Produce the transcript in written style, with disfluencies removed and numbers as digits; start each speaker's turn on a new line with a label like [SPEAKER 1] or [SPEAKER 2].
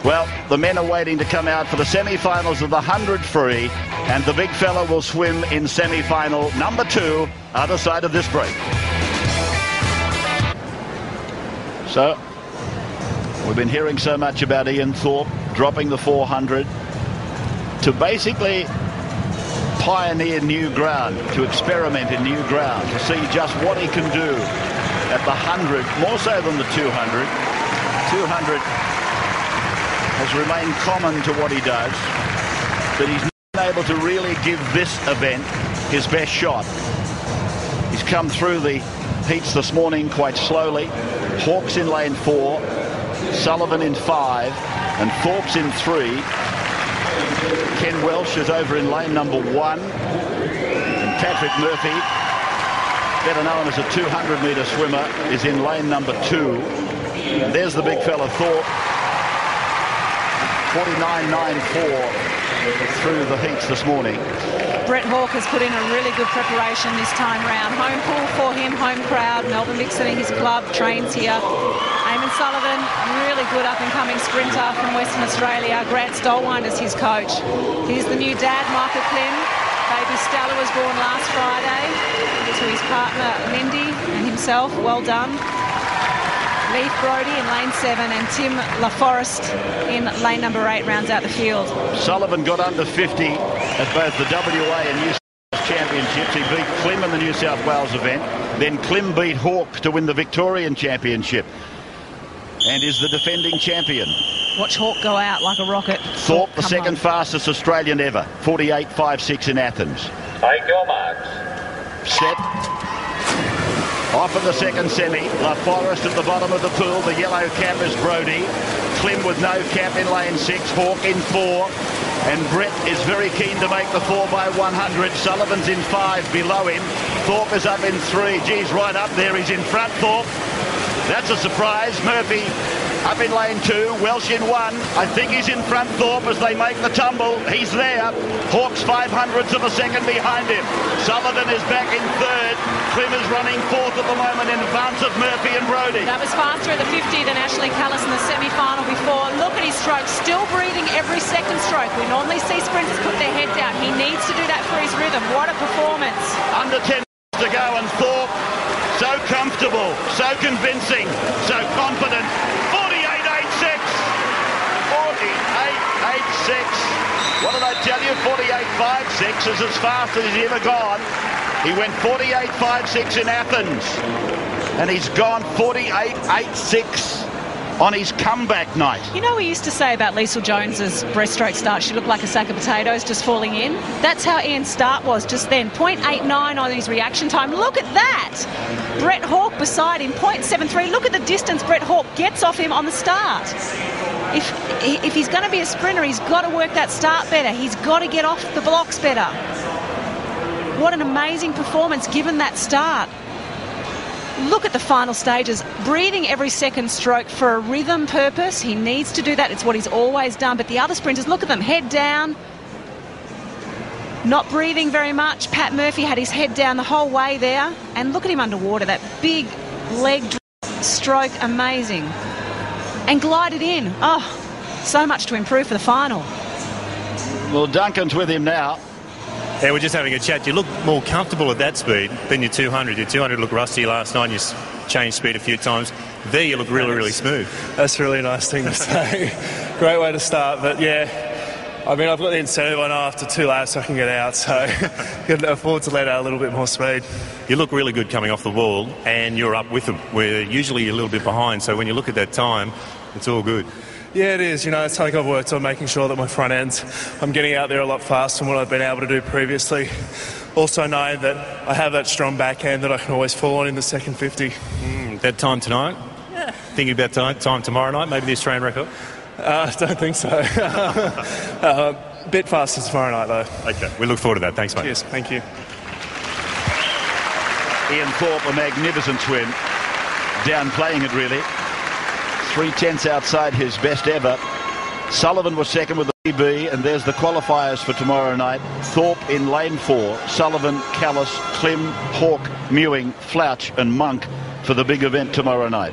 [SPEAKER 1] Well, the men are waiting to come out for the semi-finals of the 100 free, and the big fella will swim in semi-final number 2, other side of this break. So, we've been hearing so much about Ian Thorpe dropping the 400 to basically pioneer new ground, to experiment in new ground, to see just what he can do at the 100, more so than the 200. 200 has remained common to what he does, but he's not able to really give this event his best shot. He's come through the heats this morning quite slowly. Hawke's in lane 4, Sullivan in 5, and Thorpe's in 3. Ken Welsh is over in lane number 1, and Patrick Murphy, better known as a 200-metre swimmer, is in lane number 2. And there's the big fella Thorpe, 49.94 through the heats this morning.
[SPEAKER 2] Brett Hawke has put in a really good preparation this time round. Home pool for him, home crowd. Melbourne Vixening, his club, trains here. Eamon Sullivan, really good up-and-coming sprinter from Western Australia. Grant Stolwine is his coach. Here's the new dad, Michael Klim. Baby Stella was born last Friday to his partner Lindy and himself. Well done. Leith Brodie in lane 7 and Tim LaForest in lane number 8 rounds out the field. Sullivan got under 50 at both the WA and New South Wales Championships. He beat Klim in the New South Wales event. Then Klim beat Hawke to win the Victorian Championship and is the defending champion. Watch Hawke go out like a rocket.
[SPEAKER 1] Thorpe, the second fastest Australian ever, 48.56 in Athens.
[SPEAKER 3] Take your marks.
[SPEAKER 1] Set. Off in the second semi, LaForest at the bottom of the pool. The yellow cap is Brodie. Klim with no cap in lane 6. Hawke in 4. And Brett is very keen to make the 4x100. Sullivan's in 5 below him. Thorpe is up in 3. Geez, right up there. He's in front, Thorpe. That's a surprise. Murphy up in lane 2. Welsh in 1. I think he's in front, Thorpe, as they make the tumble. He's there. Hawke's 500ths of a second behind him. Sullivan is back in 3rd. Klim is running 4th at the moment in advance of Murphy and Brodie. That was faster at the 50 than Ashley Callis in the semi-final before. Look at his stroke, still breathing every second stroke. We normally see sprinters put their head down. He needs to do that for his rhythm. What a performance. Under 10 to go, and Thorpe, so comfortable, so convincing, so confident. 48.86. 48.86. What did I tell you? 48.56 is as fast as he's ever gone. He went 48.56 in Athens, and he's gone 48.86 on his comeback night. You know, we used to say about Liesl Jones's breaststroke start, she looked like a sack of potatoes just falling in. That's how Ian's start was just then. 0.89 on his reaction time. Look at that. Brett Hawke beside him, 0.73. Look at the distance Brett Hawke gets off him on the start. If he's going to be a sprinter, he's got to work that start better. He's got to get off the blocks better. What an amazing performance given that start. Look at the final stages, breathing every second stroke for a rhythm purpose. He needs to do that. It's what he's always done. But the other sprinters, look at them, head down, not breathing very much. Pat Murphy had his head down the whole way there. And look at him underwater, that big leg stroke, amazing. And glided in. Oh, so much to improve for the final. Well, Duncan's with him now.
[SPEAKER 4] Yeah, we're just having a chat. You look more comfortable at that speed than your 200. Your 200 looked rusty last night. You changed speed a few times. There you look really, really smooth.
[SPEAKER 5] That's a really nice thing to say. Great way to start, but yeah, I mean, I've got the incentive I know after 2 laps I can get out, so can afford to let out a little bit more speed.
[SPEAKER 4] You look really good coming off the wall, and you're up with them. We're usually a little bit behind, so when you look at that time, it's all good.
[SPEAKER 5] Yeah, it is. You know, it's something I've worked on, making sure that my front end, I'm getting out there a lot faster than what I've been able to do previously. Also knowing that I have that strong backhand that I can always fall on in the second 50.
[SPEAKER 4] That time tonight?
[SPEAKER 5] Yeah.
[SPEAKER 4] Thinking about time tomorrow night, maybe the Australian record?
[SPEAKER 5] I don't think so. A bit faster tomorrow night, though.
[SPEAKER 4] Okay, we look forward to that. Thanks, mate.
[SPEAKER 5] Cheers, thank you.
[SPEAKER 1] Ian Thorpe, a magnificent swim. Downplaying it, really. 3/10 outside his best ever. Sullivan was second with the PB, and there's the qualifiers for tomorrow night. Thorpe in lane 4, Sullivan, Callis, Klim, Hawke, Mewing, Flouch and Monk for the big event tomorrow night.